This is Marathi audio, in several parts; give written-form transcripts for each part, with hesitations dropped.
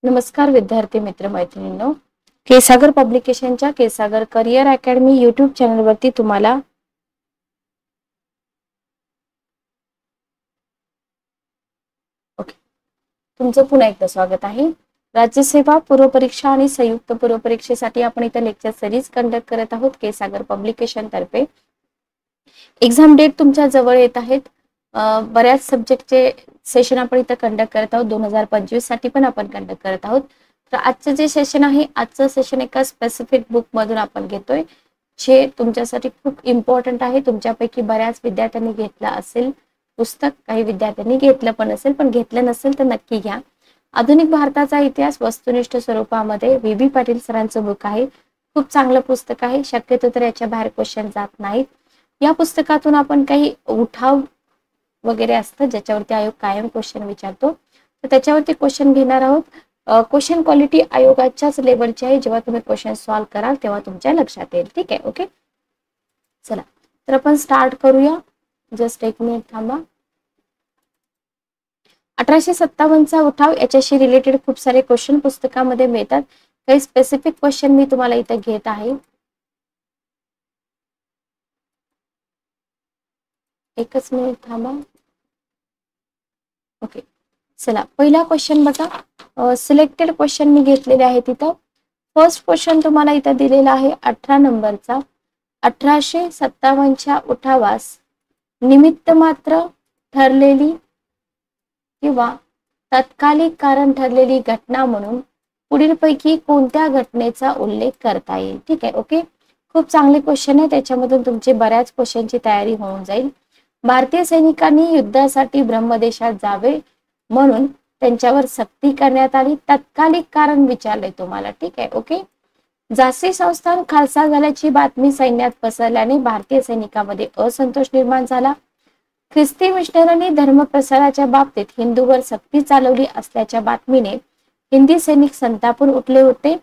नमस्कार विद्यार्थी मित्र मैत्रिणींनो, केसागर पब्लिकेशनच्या केसागर करिअर अकॅडमी यूट्यूब चॅनलवरती तुम्हाला तुमचं पुन्हा एकदा स्वागत आहे. राज्यसेवा पूर्व परीक्षा आणि संयुक्त पूर्व परीक्षेसाठी आपण इथे लेक्चर सिरीज कंडक्ट करत आहोत केसागर पब्लिकेशन तर्फे. एक्झाम डेट तुमच्या जवळ येत आहेत. बऱ्याच सब्जेक्टचे सेशन आपण इथे कंडक्ट करत आहोत. 2025 साठी पण आपण कंडक्ट करत आहोत. तर आजचं जे सेशन आहे, आजचं सेशन एका स्पेसिफिक बुक मधून आपण घेतोय, जे तुमच्यासाठी खूप इम्पॉर्टंट आहे. तुमच्यापैकी बऱ्याच विद्यार्थ्यांनी घेतला असेल पुस्तक, काही विद्यार्थ्यांनी घेतलं पण असेल, पण घेतलं नसेल तर नक्की घ्या. आधुनिक भारताचा इतिहास वस्तुनिष्ठ स्वरूपामध्ये व्ही पाटील सरांचं बुक आहे. खूप चांगलं पुस्तक आहे. शक्यतो तर याच्या बाहेर क्वेश्चन जात नाहीत. या पुस्तकातून आपण काही उठाव वगैरे असतं ज्याच्यावरती आयोग कायम क्वेश्चन विचारतो, तर त्याच्यावरती क्वेश्चन घेणार आहोत. क्वेश्चन क्वालिटी आयोगाच्याच लेवलची आहे. जेव्हा तुम्ही क्वेश्चन सॉल्व्ह कराल तेव्हा तुमच्या लक्षात येईल. ठीक आहे, ओके. चला तर आपण स्टार्ट करूया. जस्ट एक मिनिट थांबा. 1857चा उठाव, याच्याशी रिलेटेड खूप सारे क्वेश्चन पुस्तकामध्ये मिळतात. काही स्पेसिफिक क्वेश्चन मी तुम्हाला इथे घेत आहे. एकच मिनिट थांबा. ओके, चला पहिला क्वेश्चन बघा. सिलेक्टेड क्वेश्चन मी घेतलेले आहे तिथं. फर्स्ट क्वेश्चन तुम्हाला इथं दिलेला आहे 18 नंबरचा. 1857च्या उठावास निमित्त मात्र ठरलेली किंवा तत्कालिक कारण ठरलेली घटना म्हणून पुढीलपैकी कोणत्या घटनेचा उल्लेख करता येईल? ठीक आहे, ओके. खूप चांगले क्वेश्चन आहे. त्याच्यामधून तुमची बऱ्याच क्वेश्चनची तयारी होऊन जाईल. भारतीय सैनिकांनी युद्धासाठी ब्रह्मदेशात जावे म्हणून त्यांच्यावर सक्ती करण्यात आली. तत्कालिक कारण विचारले तुम्हाला. ठीक आहे, ओके. झाशी संस्थान खालसा झाल्याची बातमी सैन्यात पसरल्याने भारतीय सैनिकांमध्ये असंतोष निर्माण झाला. ख्रिस्ती मिशनरांनी धर्मप्रसाराच्या बाबतीत हिंदूवर सक्ती चालवली असल्याच्या बातमीने हिंदी सैनिक संतापून उठले होते.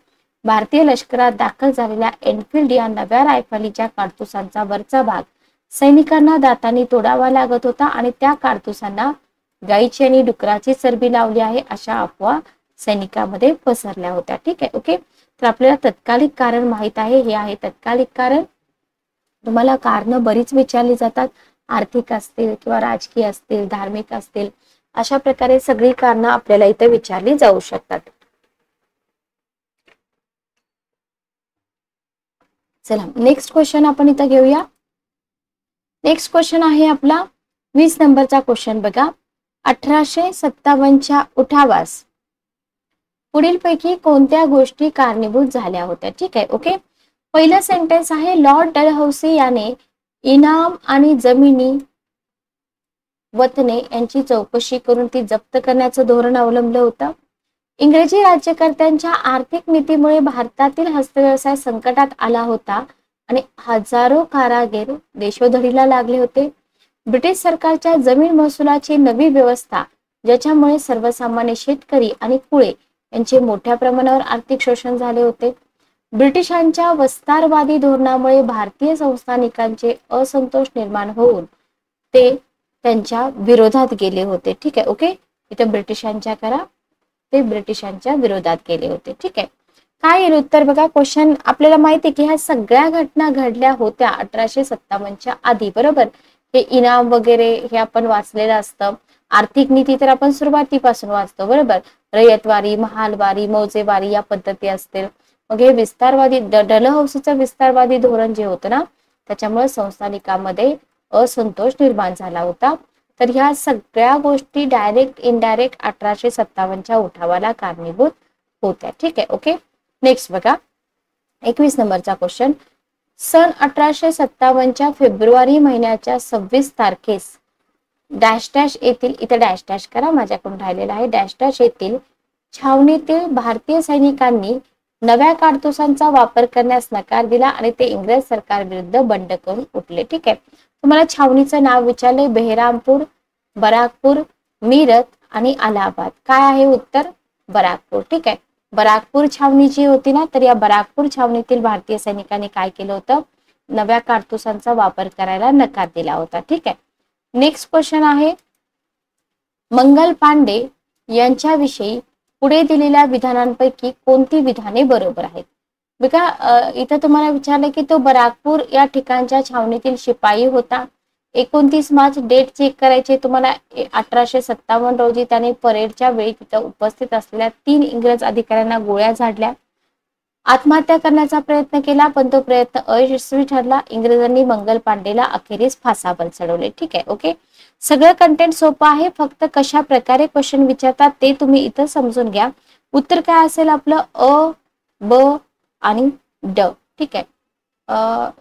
भारतीय लष्करात दाखल झालेल्या एनफिल्ड या नव्या रायफलीच्या काडतुसांचा वरचा भाग सैनिकांना दातांनी तोडावा लागत होता आणि त्या काडतुसांना गायीची आणि डुकराची चरबी लावली आहे अशा अफवा सैनिकांमध्ये पसरल्या होत्या. ठीक आहे, ओके. तर आपल्याला तत्कालिक कारण माहित आहे. हे आहे तत्कालिक कारण. तुम्हाला कारण बरीच विचारली जातात. आर्थिक असतील किंवा राजकीय असतील, धार्मिक असतील, अशा प्रकारे सगळी कारणं आपल्याला इथे विचारली जाऊ शकतात. चला नेक्स्ट क्वेश्चन आपण इथं घेऊया. नेक्स्ट क्वेश्चन आहे आपला 20 नंबरचा क्वेश्चन बघा. 1857च्या उठावास पुढीलपैकी कोणत्या गोष्टी कारणीभूत झाल्या होत्या? ठीक आहे, ओके. पहिलं सेंटेन्स आहे, लॉर्ड डलहौसी याने इनाम आणि जमिनी वतने यांची चौकशी करून ती जप्त करण्याचं धोरण अवलंबलं होतं. इंग्रजी राज्यकर्त्यांच्या आर्थिक नीतीमुळे भारतातील हस्तव्यवसाय संकटात आला होता आणि हजारो कारागीर देशोधडीला लागले होते. ब्रिटिश सरकारच्या जमीन महसुलाची नवी व्यवस्था, ज्याच्यामुळे सर्वसामान्य शेतकरी आणि कुळे यांचे मोठ्या प्रमाणावर आर्थिक शोषण झाले होते. ब्रिटिशांच्या वस्तारवादी धोरणामुळे भारतीय संस्थानिकांचे असंतोष निर्माण होऊन ते त्यांच्या विरोधात गेले होते. ठीक आहे, ओके. इथे ब्रिटिशांच्या करा, ते ब्रिटिशांच्या विरोधात गेले होते. ठीक आहे, काय येईल उत्तर बघा. क्वेश्चन आपल्याला माहिती आहे की ह्या सगळ्या घटना घडल्या होत्या 1857च्या आधी, बरोबर. हे इनाम वगैरे हे आपण वाचलेलं असतं. आर्थिक नीती तर आपण सुरुवातीपासून वाचतो, बरोबर. रयतवारी, महालवारी, मौजेवारी या पद्धती असतील. मग हे विस्तारवादी डलहौसीचं विस्तारवादी धोरण जे होतं ना, त्याच्यामुळे संस्थानिकांमध्ये असंतोष निर्माण झाला होता. तर ह्या सगळ्या गोष्टी डायरेक्ट इनडायरेक्ट 1857च्या उठावाला कारणीभूत होत्या. ठीक आहे, ओके. नेक्स्ट बघा 21 नंबरचा क्वेश्चन. सन 1857च्या फेब्रुवारी महिन्याच्या 26 तारखेस डॅश डॅश येथील, इथे डॅश डॅश करा, माझ्याकडून राहिलेला आहे, डॅश डॅश येथील छावणीतील भारतीय सैनिकांनी नव्या काडतुसांचा वापर करण्यास नकार दिला आणि ते इंग्रज सरकार विरुद्ध बंड करून उठले. ठीक आहे, तुम्हाला छावणीचं नाव विचारले, बेहरामपूर, बराकपूर, मीरत आणि अलाहाबाद. काय आहे उत्तर? बराकपूर. ठीक आहे, बराकपूर छावणी जी होती ना, तर या बराकपूर छावणीतील भारतीय सैनिकांनी काय केलं होतं? नव्या काडतुसांचा वापर करायला नकार दिला होता. ठीक आहे, नेक्स्ट क्वेश्चन आहे, मंगल पांडे यांच्याविषयी पुढे दिलेल्या विधानांपैकी कोणती विधाने बरोबर आहेत? बघा इथं तुम्हाला विचारलं की तो बराकपूर या ठिकाणच्या छावणीतील शिपाई होता. 29 मार्च डेट चेक करायचे तुम्हाला. 1857 रोजी त्याने परेडच्या वेळी तिथं उपस्थित असलेल्या 3 इंग्रज अधिकाऱ्यांना गोळ्या झाडल्या. आत्महत्या करण्याचा प्रयत्न केला पण तो प्रयत्न अयशस्वी ठरला. इंग्रजांनी मंगल पांडेला अखेरीस फासावर चढवले. ठीक आहे, ओके. सगळं कंटेंट सोपं आहे, फक्त कशा प्रकारे क्वेश्चन विचारतात ते तुम्ही इथं समजून घ्या. उत्तर काय असेल आपलं? अ, ब आणि ड. ठीक आहे.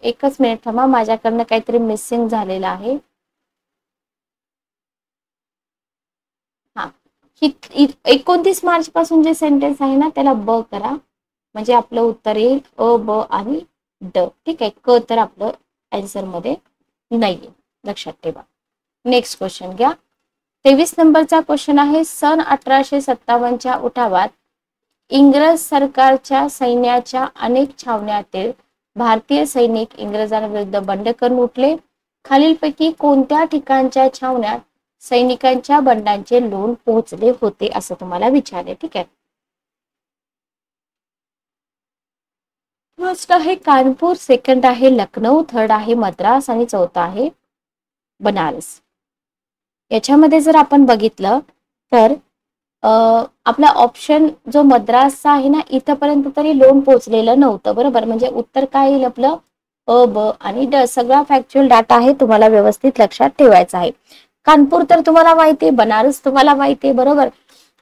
एकच मिनिट थांबा, माझ्याकडनं काहीतरी मिसिंग झालेलं आहे. हा, 29 मार्च पासून जे सेंटेन्स आहे ना त्याला ब करा, म्हणजे आपलं उत्तर येईल अ, ब आणि ड. ठीक आहे, क तर आपलं आन्सर मध्ये नाहीये, लक्षात ठेवा. नेक्स्ट क्वेश्चन घ्या. 23 नंबरचा क्वेश्चन आहे, सन 1857च्या उठावात इंग्रज सरकारच्या सैन्याच्या अनेक छावण्यातील भारतीय सैनिक इंग्रजांविरुद्ध बंड करून उठले. खालीलपैकी कोणत्या ठिकाणच्या छावण्यात सैनिकांच्या बंडांचे लोण पोहोचले होते असं तुम्हाला विचारले. ठीक आहे. फर्स्ट आहे कानपूर, सेकंड आहे लखनौ, थर्ड आहे मद्रास आणि चौथा आहे बनारस. याच्यामध्ये जर आपण बघितलं तर आपला ऑप्शन जो मद्रासचा आहे ना, इथपर्यंत तरी लोन पोहोचलेलं नव्हतं, बरोबर. म्हणजे उत्तर काय येईल आपलं? अ, ब आणि ड. सगळा फॅक्च्युअल डाटा आहे, तुम्हाला व्यवस्थित लक्षात ठेवायचा आहे. कानपूर तर तुम्हाला माहिती आहे, बनारस तुम्हाला माहिती आहे, बरोबर.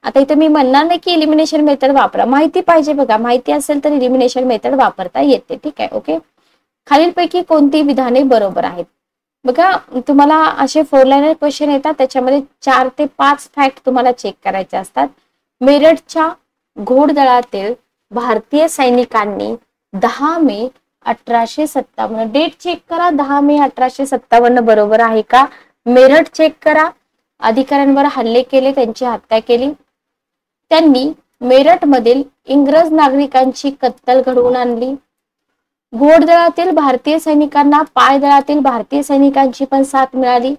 आता इथे मी म्हणणार नाही की इलिमिनेशन मेथड वापरा, माहिती पाहिजे बघा, माहिती असेल तर इलिमिनेशन मेथड वापरता येते. ठीक आहे, ओके. खालीलपैकी कोणती विधाने बरोबर आहेत? बघा तुम्हाला असे 4 लाईनर क्वेश्चन येतात, त्याच्यामध्ये 4 ते 5 फॅक्ट तुम्हाला चेक करायचे असतात. मेरठच्या घोडदळातील भारतीय सैनिकांनी 10 मे 1857, डेट चेक करा, 10 मे 1857 बरोबर आहे का? मेरठ चेक करा. अधिकाऱ्यांवर हल्ले केले, त्यांची हत्या केली. त्यांनी मेरठ मधील इंग्रज नागरिकांची कत्तल घडवून आणली. घोडदळातील भारतीय सैनिकांना पायदळातील भारतीय सैनिकांची पण साथ मिळाली.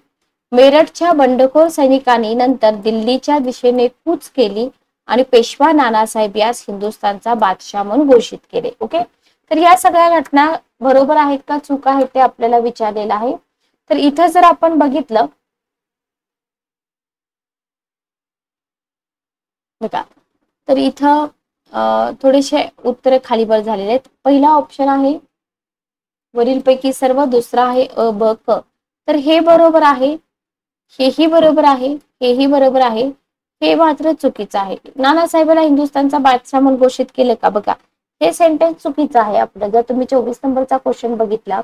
मेरठच्या बंडखोर सैनिकांनी नंतर दिल्लीच्या दिशेने कूच केली आणि पेशवा नानासाहेब यास हिंदुस्थानचा बादशाह म्हणून घोषित केले. ओके, तर या सगळ्या घटना बरोबर आहेत का चूक आहेत ते आपल्याला विचारलेलं आहे. तर इथं जर आपण बघितलं बघा, तर इथं थोडेसे उत्तर खालीवर झालेले आहेत. पहिला ऑप्शन आहे वरीलपैकी सर्व, दुसरा आहे अ, ब, क. तर हे बरोबर आहे, हेही बरोबर आहे, हेही बरोबर आहे, हे मात्र चुकीचं आहे. नानासाहेबांना हिंदुस्थानचा बादशाह म्हणून घोषित केलं का? बघा, हे सेंटेन्स चुकीचं आहे आपलं. जर तुम्ही 24 नंबरचा क्वेश्चन बघितला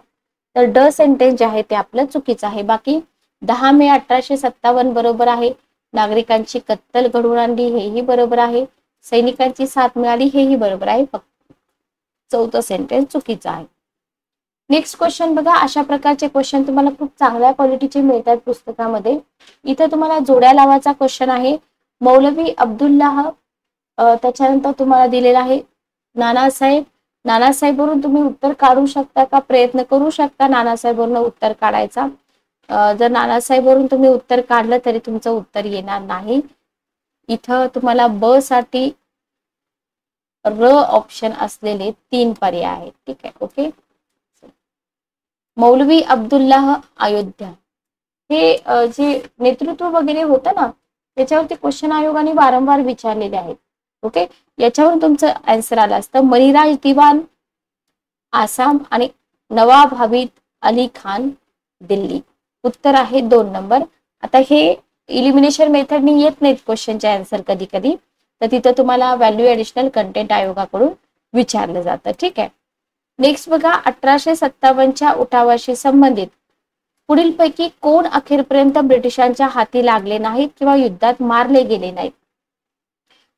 तर ड सेंटेन्स जे आहे ते आपलं चुकीचं आहे. बाकी 10 मे 1857 बरोबर आहे. नागरिकांची कत्तल घडवून आणली हेही बरोबर आहे. सैनिकांची साथ मिळाली हेही बरोबर आहे. फक्त चौथं सेंटेन्स चुकीचं आहे. नेक्स्ट क्वेश्चन बघा, अशा प्रकारचे क्वेश्चन तुम्हाला खूप चांगल्या क्वालिटीचे मिळतात पुस्तकामध्ये. इथे तुम्हाला जोड्या लावाचा क्वेश्चन आहे. मौलवी अब्दुल्लाह, त्याच्यानंतर तुम्हाला दिलेला आहे नानासाहेब. नानासाहेब वरून तुम्ही उत्तर काढू शकता का? प्रयत्न करू शकता नानासाहेब वरून उत्तर काढायचा. जर नानासाहेब वरून तुम्ही उत्तर काढलं तरी तुमचं उत्तर येणार नाही. इथं तुम्हाला ब साठी र ऑप्शन असलेले 3 पर्याय आहेत. ठीक आहे, ओके. मौलवी अब्दुल्लाह अयोध्या हे जे नेतृत्व वगैरे होतं ना, त्याच्यावरती क्वेश्चन आयोगाने वारंवार विचारलेले आहेत. ओके, याच्यावरून तुमचं आन्सर आलं असतं. मणिराज दिवान आसाम आणि नवाब हमीद अली खान दिल्ली. उत्तर आहे 2 नंबर. आता हे इलिमिनेशन मेथडनी येत नाहीत क्वेश्चनचे आन्सर कधी कधी, तर तिथं तुम्हाला व्हॅल्यू ऍडिशनल कंटेंट आयोगाकडून विचारलं जातं. ठीक आहे. नेक्स्ट बघा, 1857च्या उठावाशी संबंधित पुढीलपैकी कोण अखेरपर्यंत ब्रिटिशांच्या हाती लागले नाहीत किंवा युद्धात मारले गेले नाहीत?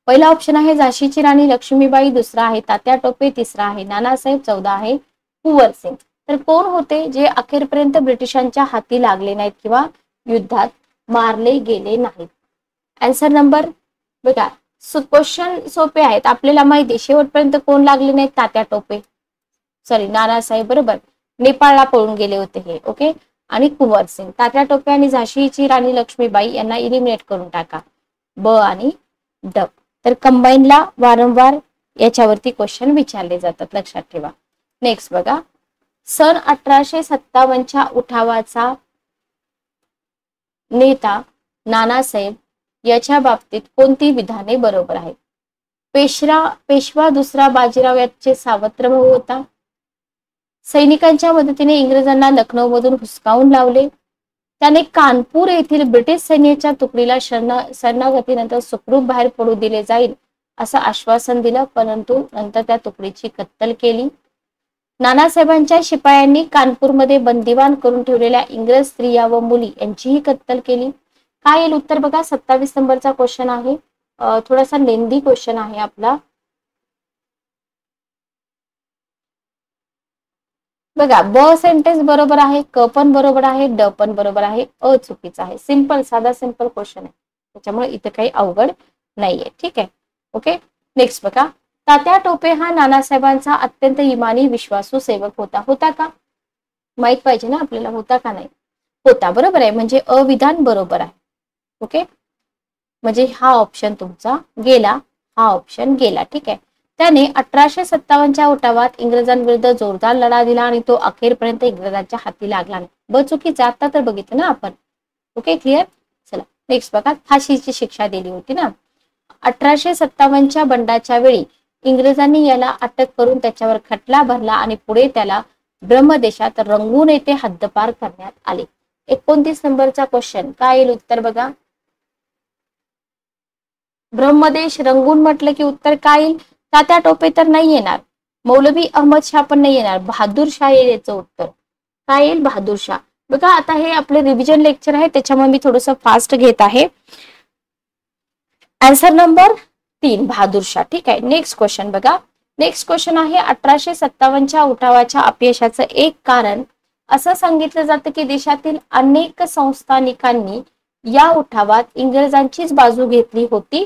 पहिला ऑप्शन आहे झाशीची राणी लक्ष्मीबाई, दुसरा आहे तात्या टोपे, तिसरा आहे नानासाहेब, चौदा आहे कुंवर सिंग. तर कोण होते जे अखेरपर्यंत ब्रिटिशांच्या हाती लागले नाहीत किंवा युद्धात मारले गेले नाहीत? आन्सर नंबर बघा, क्वेश्चन सोपे आहेत, आपल्याला माहिती शेवटपर्यंत कोण लागले नाहीत? तात्या टोपे, सॉरी नानासाहेब, बरोबर. नेपाळला पळून गेले होते हे. ओके, आणि कुंवर सिंग. तात्या टोपे आणि झाशीची राणी लक्ष्मीबाई यांना इलिमिनेट करून टाका, ब आणि ड. तर कंबाईनला वारंवार याच्यावरती क्वेश्चन विचारले जातात, लक्षात ठेवा. नेक्स्ट बघा, सन 1857च्या उठावाचा नेता नानासाहेब याच्या बाबतीत कोणती विधाने बरोबर आहेत? पेशवा दुसरा बाजीराव याचे सावत्र भाऊ होता. सैनिकांच्या मदतीने इंग्रजांना लखनौमधून हुसकावून लावले. त्याने कानपूर येथील ब्रिटिश सैन्याच्या तुकडीला शरणागतीनंतर सुखरूप बाहेर पडू दिले जाईल असं आश्वासन दिलं, परंतु नंतर त्या तुकडीची कत्तल केली. नानासाहेबांच्या शिपायांनी कानपूरमध्ये बंदिवान करून ठेवलेल्या इंग्रज स्त्रिया व मुली यांचीही कत्तल केली. काय येईल उत्तर बघा, 27 नंबरचा क्वेश्चन आहे. थोडासा लेंदी क्वेश्चन आहे आपला. बघा, ब सेंटेन्स बरोबर आहे, क पण बरोबर आहे, ड पण बरोबर आहे, अ चुकीचा आहे. सिंपल, साधा सिंपल क्वेश्चन आहे, त्याच्यामुळे इथे काही अवघड नाहीये. ठीक आहे, ओके. नेक्स्ट बघा, तात्या टोपे हा नानासाहेबांचा अत्यंत इमानी विश्वासू सेवक होता. होता का? माहित पाहिजे ना आपल्याला, होता का नाही? होता, बरोबर आहे. म्हणजे अविधान बरोबर आहे. ओके, म्हणजे हा ऑप्शन तुमचा गेला, हा ऑप्शन गेला. ठीक आहे. त्याने 1857च्या उठावात इंग्रजांविरुद्ध जोरदार लढा दिला आणि तो अखेरपर्यंत इंग्रजांच्या हाती लागला नाही. ब चुकीचा, आता तर बघितलं ना आपण. Okay, clear. चला नेक्स्ट बघा, फाशीची शिक्षा दिली होती ना. 1857च्या बंडाच्या वेळी इंग्रजांनी याला अटक करून त्याच्यावर खटला भरला आणि पुढे त्याला ब्रह्मदेशात रंगून येथे हद्दपार करण्यात आले. 29 नंबरचा क्वेश्चन, काय येईल उत्तर बघा. ब्रह्मदेश रंगून म्हटलं की उत्तर काय येईल? तात्या टोपे तर नाही येणार, मौलवी अहमद शाह पण नाही येणार, बहादूर शाह येईल याचं उत्तर. काय येईल? बहादूर शाह. बघा, आता हे आपले रिव्हिजन लेक्चर आहे, त्याच्यामुळे मी थोडंसं फास्ट घेत आहे. Answer number 3 Bahadur Shah. ठीक आहे. नेक्स्ट क्वेश्चन बघा. नेक्स्ट क्वेश्चन आहे, 1857च्या उठावाच्या अपयशाचं एक कारण असं सांगितलं जातं की देशातील अनेक संस्थानिकांनी या उठावात इंग्रजांचीच बाजू घेतली होती.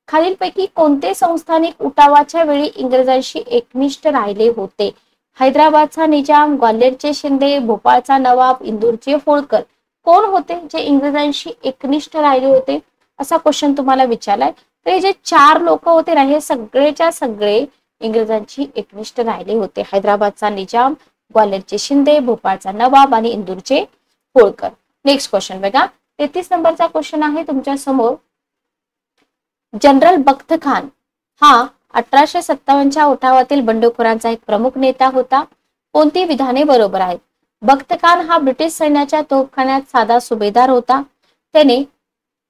खालीलपैकी कोणते संस्थानिक उठावाच्या वेळी इंग्रजांशी एकनिष्ठ राहिले होते? हैदराबादचा निजाम, ग्वाल्हेरचे शिंदे, भोपाळचा नवाब, इंदूरचे होळकर. कोण होते जे इंग्रजांशी एकनिष्ठ राहिले होते, असा क्वेश्चन तुम्हाला विचारलाय. तर हे जे 4 लोक होते ना, हे सगळेच्या सगळे इंग्रजांची एकनिष्ठ राहिले होते. हैदराबादचा निजाम, ग्वाल्हेरचे शिंदे, भोपाळचा नवाब आणि इंदूरचे होळकर. नेक्स्ट क्वेश्चन बघा, 33 नंबरचा क्वेश्चन आहे तुमच्या समोर. जनरल बख्त खान हा 1857च्या उठावातील बंडखोरांचा एक प्रमुख नेता होता. कोणती विधाने बरोबर आहेत? बख्त खान हा ब्रिटिश सैन्याच्या तोफखान्यात साधा सुभेदार होता. त्याने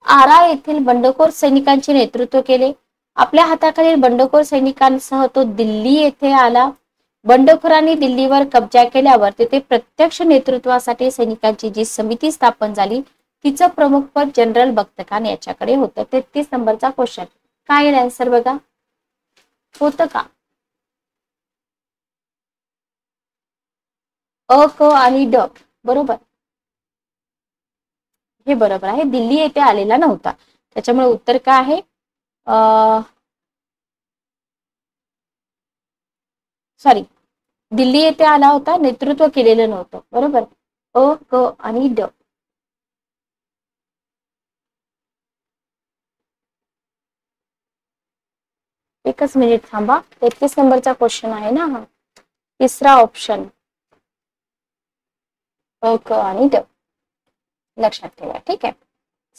आरा येथील बंडखोर सैनिकांचे नेतृत्व केले. आपल्या हाताखालील बंडखोर सैनिकांसह तो दिल्ली येथे आला. बंडखोरांनी दिल्लीवर कब्जा केल्यावर तेथे प्रत्यक्ष नेतृत्वासाठी सैनिकांची जी समिती स्थापन झाली, तिचं प्रमुख पद जनरल बख्त खान याच्याकडे होतं. 33 नंबरचा क्वेश्चन, काय आन्सर बघा, होतं का? अ, क आणि ड बरोबर, हे बरोबर आहे. दिल्ली येथे आलेला नव्हता, त्याच्यामुळे उत्तर काय आहे? सॉरी, दिल्ली येथे आला होता, नेतृत्व केलेलं नव्हतं. बरोबर, अ, क आणि ड. एकच मिनिट थांबा. 33 नंबरचा क्वेश्चन आहे ना हा, तिसरा ऑप्शन अ, क आणि ड, लक्षात ठेवा. ठीक आहे.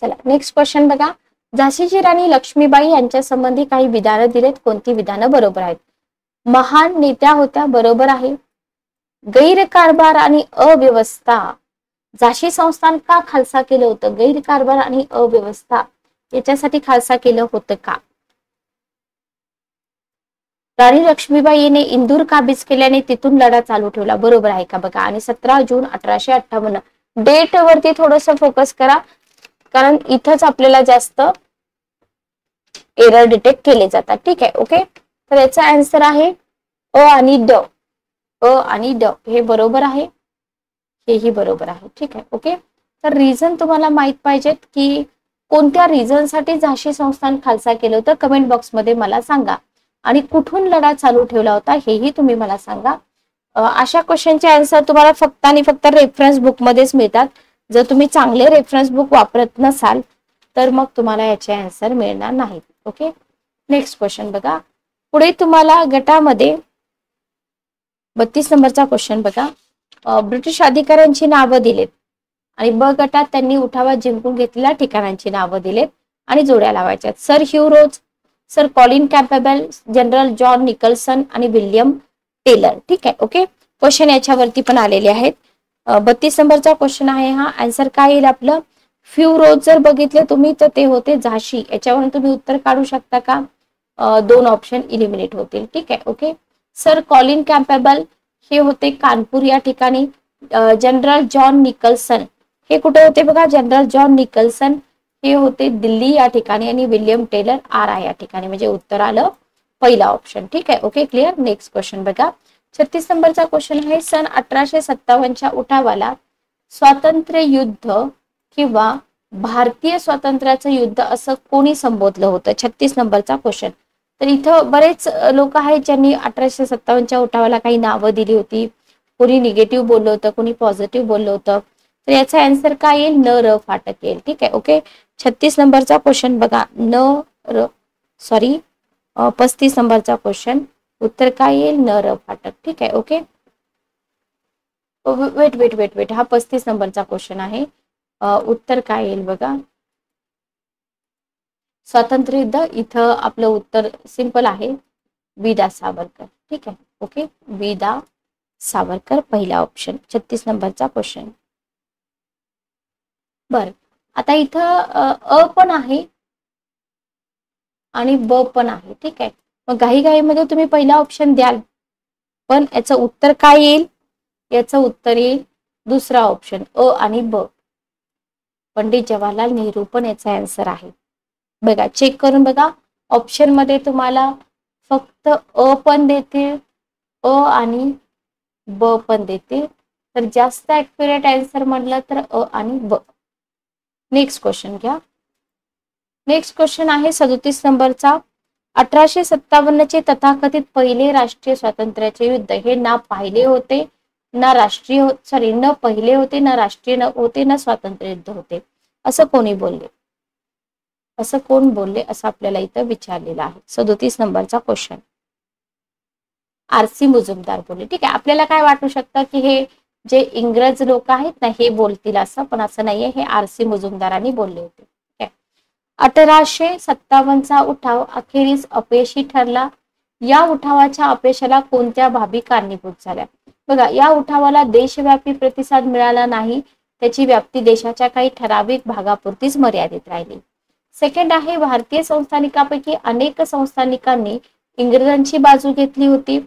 चला नेक्स्ट क्वेश्चन बघा. झाशीची राणी लक्ष्मीबाई यांच्या संबंधी काही विधानं दिलेत. कोणती विधानं बरोबर आहेत? महान नेत्या होत्या, बरोबर आहे. गैरकारभार आणि अव्यवस्था, झाशी संस्थान का खालसा केलं होतं? गैरकारभार आणि अव्यवस्था याच्यासाठी खालसा केलं होतं का? राणी लक्ष्मीबाई यांनी इंदूर काबीज केल्याने तिथून लढा चालू ठेवला, बरोबर आहे का बघा. आणि 17 जून 1858, डेट वरती थोडस फोकस करा, कारण इथंच आपल्याला जास्त एरर डिटेक्ट केले जातात. ठीक आहे, ओके. तर याचा आन्सर आहे अ आणि ड. अ आणि ड हे बरोबर आहे, हेही बरोबर आहे. ठीक आहे, ओके. तर रिझन तुम्हाला माहित पाहिजेत की कोणत्या रिझनसाठी झाशी संस्थान खालसा केलं होतं, कमेंट बॉक्समध्ये मला सांगा. आणि कुठून लढा चालू ठेवला होता हेही तुम्ही मला सांगा. अशा क्वेश्चनचे आन्सर तुम्हाला फक्त आणि फक्त रेफरन्स बुक मध्येच मिळतात. जर तुम्ही चांगले रेफरन्स बुक वापरत नसाल तर मग तुम्हाला याचे आन्सर मिळणार नाहीत. ओके, नेक्स्ट क्वेश्चन बघा, पुढे तुम्हाला गटामध्ये 32 नंबरचा क्वेश्चन बघा, ब्रिटिश अधिकाऱ्यांची नावं दिलेत आणि ब गटात त्यांनी उठावात जिंकून घेतलेल्या ठिकाणांची नावं दिलेत आणि जोड्या लावायच्यात. Sir Hugh Rose, sir Colin Campbell, general John Nicholson आणि विल्यम टेलर. ठीक आहे, ओके. क्वेश्चन याच्यावरती पण आलेले आहेत. 32 नंबरचा क्वेश्चन आहे हा. आन्सर काय येईल आपलं? फ्यू रोज जर बघितले तुम्ही तर ते होते झाशी. याच्यावरून तुम्ही उत्तर काढू शकता का? दोन ऑप्शन इलिमिनेट होतील. ठीक आहे, ओके. सर कॉलिन कॅम्पेबल हे होते कानपूर या ठिकाणी. जनरल जॉन निकल्सन हे कुठे होते बघा? जनरल जॉन निकल्सन हे होते दिल्ली या ठिकाणी आणि विल्यम टेलर आरा या ठिकाणी. म्हणजे उत्तर आलं पहिला ऑप्शन. ठीक आहे, ओके, क्लिअर. नेक्स्ट क्वेश्चन बघा, 36 नंबरचा क्वेश्चन आहे. सन 1857च्या उठावाला स्वातंत्र्य युद्ध किंवा भारतीय स्वातंत्र्याचं युद्ध असं कोणी संबोधलं होतं? 36 नंबरचा क्वेश्चन. तर इथं बरेच लोक आहेत ज्यांनी 1857च्या उठावाला काही नावं दिली होती. कोणी निगेटिव्ह बोललं होतं, कोणी पॉझिटिव्ह बोललं होतं. तर याचा आन्सर काय येईल? न र फाटक येईल. ठीक आहे, ओके. 36 नंबरचा क्वेश्चन बघा, न र सॉरी 35 नंबरचा क्वेश्चन, उत्तर काय येईल? न र फाटक. ठीक आहे, okay. Wait wait wait wait, हा 35 नंबरचा क्वेश्चन आहे. उत्तर काय येईल बघा? स्वातंत्र्य युद्ध. इथं आपलं उत्तर सिंपल आहे, विदा सावरकर. ठीक आहे, ओके, विदा सावरकर पहिला ऑप्शन. 36 नंबरचा क्वेश्चन. बर, आता इथं अ पण आहे आणि ब पण आहे. ठीक आहे, मग घाईमध्ये तुम्ही पहिला ऑप्शन द्याल, पण याचं उत्तर काय येईल? याचं उत्तर येईल दुसरा ऑप्शन, अ आणि ब. पंडित जवाहरलाल नेहरू पण याचा आन्सर आहे. बघा, चेक करून बघा. ऑप्शन मध्ये तुम्हाला फक्त अ पण देतील, अ आणि ब पण देतील. तर जास्त ऍक्युरेट आन्सर म्हटलं तर अ आणि ब. नेक्स्ट क्वेश्चन घ्या. नेक्स्ट क्वेश्चन आहे 37 नंबरचा. 1857 चे तथाकथित पहिले राष्ट्रीय स्वातंत्र्याचे युद्ध हे ना पाहिले होते, ना राष्ट्रीय सॉरी न पहिले होते, ना राष्ट्रीय होते, ना स्वातंत्र्य युद्ध होते, असं कोणी बोलले? असं कोण बोलले असं आपल्याला इथं विचारलेलं आहे. 37 नंबरचा क्वेश्चन. आरसी मुजुमदार बोलले. ठीक आहे, आपल्याला काय वाटू शकतं की हे जे इंग्रज लोक आहेत ना हे बोलतील असं, पण असं नाहीये, हे आरसी मुजुमदारांनी बोलले होते. 1857चा उठाव अखेरीस अपयशी ठरला. या उठावाच्या अपयशाला कोणत्या बाबी कारणीभूत झाल्या? बघा, या उठावाला देशव्यापी प्रतिसाद मिळाला नाही. त्याची व्याप्ती देशाच्या काही ठराविक भागापुरतीच मर्यादित राहिली. सेकंड आहे, भारतीय संस्थानिकांपैकी अनेक संस्थानिकांनी इंग्रजांची बाजू घेतली होती.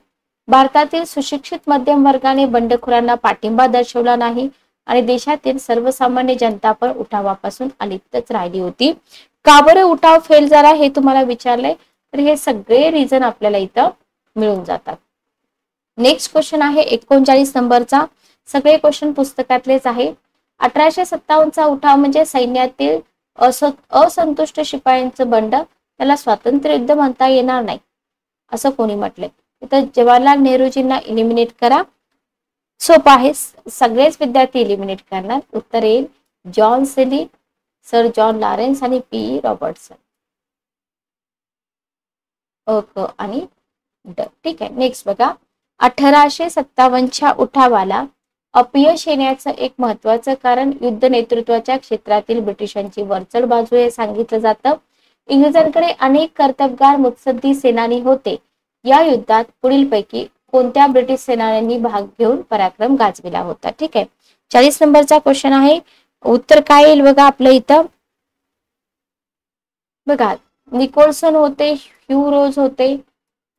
भारतातील सुशिक्षित मध्यम वर्गाने बंडखोरांना पाठिंबा दर्शवला नाही आणि देशातील सर्वसामान्य जनता पण उठावापासून अलिप्तच राहिली होती. का बरं उठाव फेल झाला हे तुम्हाला विचारलंय, तर हे सगळे रिझन आपल्याला इथं मिळून जातात. नेक्स्ट क्वेश्चन आहे 39 नंबरचा. सगळे क्वेश्चन पुस्तकातलेच आहे. 1857चा उठाव म्हणजे सैन्यातील असंतुष्ट शिपायांचं बंड, त्याला स्वातंत्र्य युद्ध म्हणता येणार नाही असं कोणी म्हटलंय? तर जवाहरलाल नेहरूजींना इलिमिनेट करा. सोपं आहे, सगळेच विद्यार्थी इलिमिनेट करणार. उत्तर येईल जॉन सेली, सर जॉन लॉरेन्स आणि पी रॉबर्टसन. अ क आणि ड. ठीक आहे, नेक्स्ट बघा. 1857च्या उठावाला अपयश येण्याचं एक महत्वाचं कारण युद्ध नेतृत्वाच्या क्षेत्रातील ब्रिटिशांची वरचढ बाजू हे सांगितलं जातं. इंग्रजांकडे अनेक कर्तबगार मुत्सद्दी सेनानी होते. या युद्धात पुढीलपैकी कोणत्या ब्रिटिश सेनान्यांनी भाग घेऊन पराक्रम गाजविला होता? ठीक आहे, 40 नंबरचा क्वेश्चन आहे. उत्तर काय येईल बघा आपलं इथं? बघा, निकोल्सन होते, ह्यू रोज होते,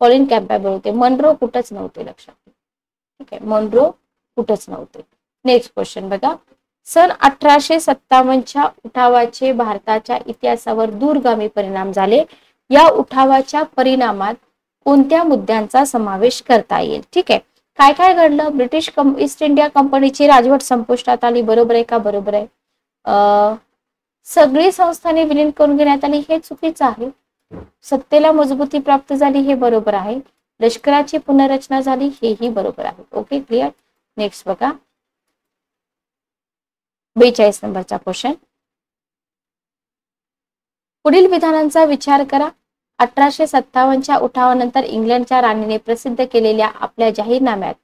कॉलिन कॅम्पबेल होते, मनरो कुठंच नव्हते, लक्षात. ठीक आहे, मनरो कुठंच नव्हते. नेक्स्ट क्वेश्चन बघा. सन 1857च्या उठावाचे भारताच्या इतिहासावर दूरगामी परिणाम झाले. या उठावाच्या परिणामात कोणत्या मुद्द्यांचा समावेश करता येईल? ठीक आहे, काय काय घडलं? ब्रिटिश ईस्ट इंडिया कंपनीची राजवट संपुष्टात आली. बरोबर आहे का? बरोबर आहे. सगळी संस्थाने विलीन करून घेण्यात आली, हे चुकीचं आहे. सत्तेला मजबूती प्राप्त झाली, हे बरोबर आहे. लष्कराची पुनर्रचना झाली, हेही बरोबर आहे. Okay, clear. नेक्स्ट बघा, 42 नंबरचा क्वेश्चन. पुढील विधानांचा विचार करा 1857च्या उठावानंतर इंग्लंडच्या राणीने प्रसिद्ध केलेल्या आपल्या जाहीरनाम्यात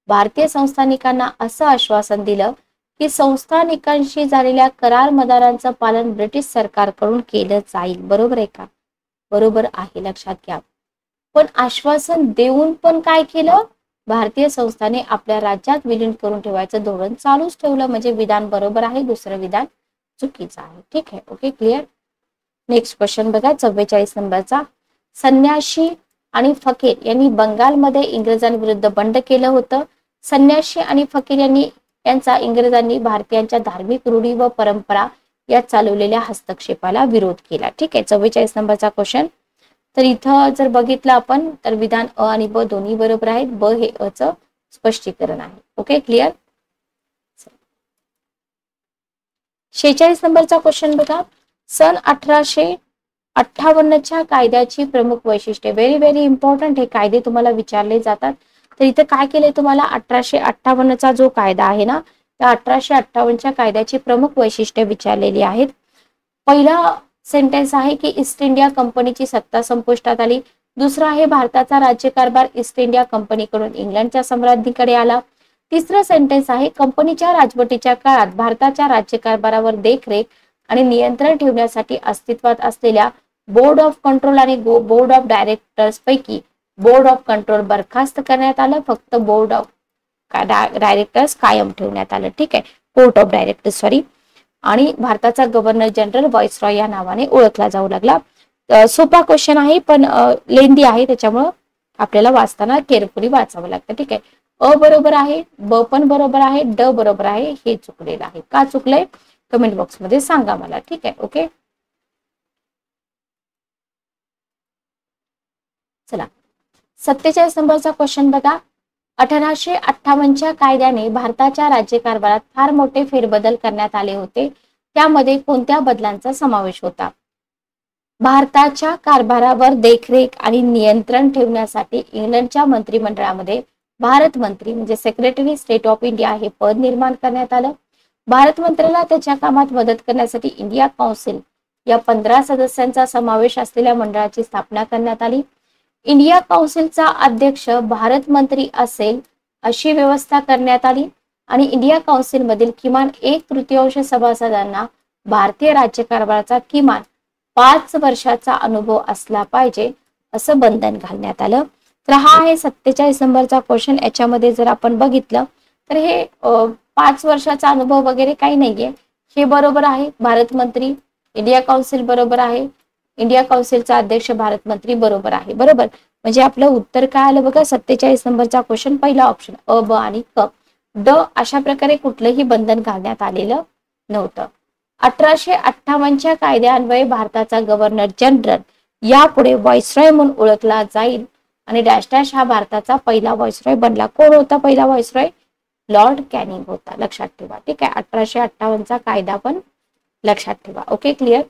भारतीय संस्थानिकांना असं आश्वासन दिलं की संस्थानिकांशी झालेल्या करार मदारांचं पालन ब्रिटिश सरकारकडून केलं जाईल. बरोबर आहे का? बरोबर आहे, लक्षात घ्या. पण आश्वासन देऊन पण काय केलं? भारतीय संस्थाने आपल्या राज्यात विलीन करून ठेवायचं धोरण चालूच ठेवलं. म्हणजे विधान बरोबर आहे, दुसरं विधान चुकीचं आहे. ठीक आहे, ओके, क्लिअर. नेक्स्ट क्वेश्चन बघा, 44 नंबरचा. संन्याशी आणि फकीर यांनी बंगालमध्ये इंग्रजांविरुद्ध बंड केलं होतं. संन्याशी आणि फकीर यांचा इंग्रजांनी भारतीयांच्या धार्मिक रूढी व परंपरा या चालवलेल्या हस्तक्षेपाला विरोध केला. ठीक आहे, 44 नंबरचा क्वेश्चन. तर इथं जर बघितलं आपण तर विधान अ आणि ब दोन्ही बरोबर आहेत. ब हे अ च स्पष्टीकरण आहे. Okay, clear. 46 नंबरचा क्वेश्चन बघा. सन 1858च्या कायद्याची प्रमुख वैशिष्ट्ये. व्हेरी व्हेरी इम्पॉर्टंट, हे कायदे तुम्हाला विचारले जातात. तर इथं काय केलंय तुम्हाला, 1858चा जो कायदा आहे ना, त्या 1858च्या कायद्याची प्रमुख वैशिष्ट्ये विचारलेली आहेत. पहिला सेंटेन्स आहे की ईस्ट इंडिया कंपनीची सत्ता संपुष्टात आली. दुसरा आहे भारताचा राज्यकारभार ईस्ट इंडिया कंपनीकडून इंग्लंडच्या सम्राज्ञीकडे आला. तिसरं सेंटेन्स आहे कंपनीच्या राजवटीच्या काळात भारताच्या राज्यकारभारावर देखरेख आणि नियंत्रण ठेवण्यासाठी अस्तित्वात असलेल्या बोर्ड ऑफ कंट्रोल आणि बोर्ड ऑफ डायरेक्टर्स पैकी बोर्ड ऑफ कंट्रोल बरखास्त करण्यात आलं. फक्त बोर्ड ऑफ डायरेक्टर्स कायम ठेवण्यात आलं. ठीक आहे, कोर्ट ऑफ डायरेक्टर्स सॉरी. आणि भारताचा गव्हर्नर जनरल व्हाईसरॉय या नावाने ओळखला जाऊ लागला. सोपा क्वेश्चन आहे पण लेंदी आहे, त्याच्यामुळं आपल्याला वाचताना केअरफुली वाचावं लागतं. ठीक आहे, अ बरोबर आहे, ब पण बरोबर आहे, ड बरोबर आहे, हे चुकलेलं आहे. का चुकलंय कमेंट बॉक्स मध्ये सांगा मला. ठीक आहे, ओके. चला, 47 नंबरचा क्वेश्चन बघा. 1858च्या कायद्याने भारताच्या राज्यकारभारात फार मोठे फेरबदल करण्यात आले होते. त्यामध्ये कोणत्या बदलांचा समावेश होता? भारताच्या कारभारावर देखरेख आणि नियंत्रण ठेवण्यासाठी इंग्लंडच्या मंत्रिमंडळामध्ये भारत मंत्री म्हणजे सेक्रेटरी स्टेट ऑफ इंडिया हे पद निर्माण करण्यात आलं. भारत मंत्र्याला त्याच्या कामात मदत करण्यासाठी इंडिया काउन्सिल या 15 सदस्यांचा समावेश असलेल्या मंडळाची स्थापना करण्यात आली. इंडिया काउन्सिलचा अध्यक्ष भारत मंत्री असेल अशी व्यवस्था करण्यात आली आणि इंडिया काउन्सिल मधील किमान 1/3 सभासदांना भारतीय राज्यकारभाराचा किमान 5 वर्षाचा अनुभव असला पाहिजे असं बंधन घालण्यात आलं. तर हा आहे 47 नंबरचा क्वेश्चन. याच्यामध्ये जर आपण बघितलं तर हे 5 वर्षाचा अनुभव वगैरे काही नाहीये. हे बरोबर आहे, भारत मंत्री, इंडिया काउन्सिल बरोबर आहे, इंडिया काउन्सिलचा अध्यक्ष भारत मंत्री बरोबर आहे. बरोबर, म्हणजे आपलं उत्तर काय आलं बघा, 47 नंबरचा क्वेश्चन पहिला ऑप्शन अ, ब आणि क. ड अशा प्रकारे कुठलंही बंधन घालण्यात आलेलं नव्हतं. 1858च्या कायद्यान्वये भारताचा गव्हर्नर जनरल यापुढे व्हाईसरॉय म्हणून ओळखला जाईल आणि डॅश डॅश हा भारताचा पहिला व्हाईसरॉय बनला. कोण होता पहिला व्हाईसरॉय? लॉर्ड कॅनिंग होता. लक्षात ठेवा. ठीक आहे, 1858चा कायदा पण लक्षात ठेवा. Okay, clear.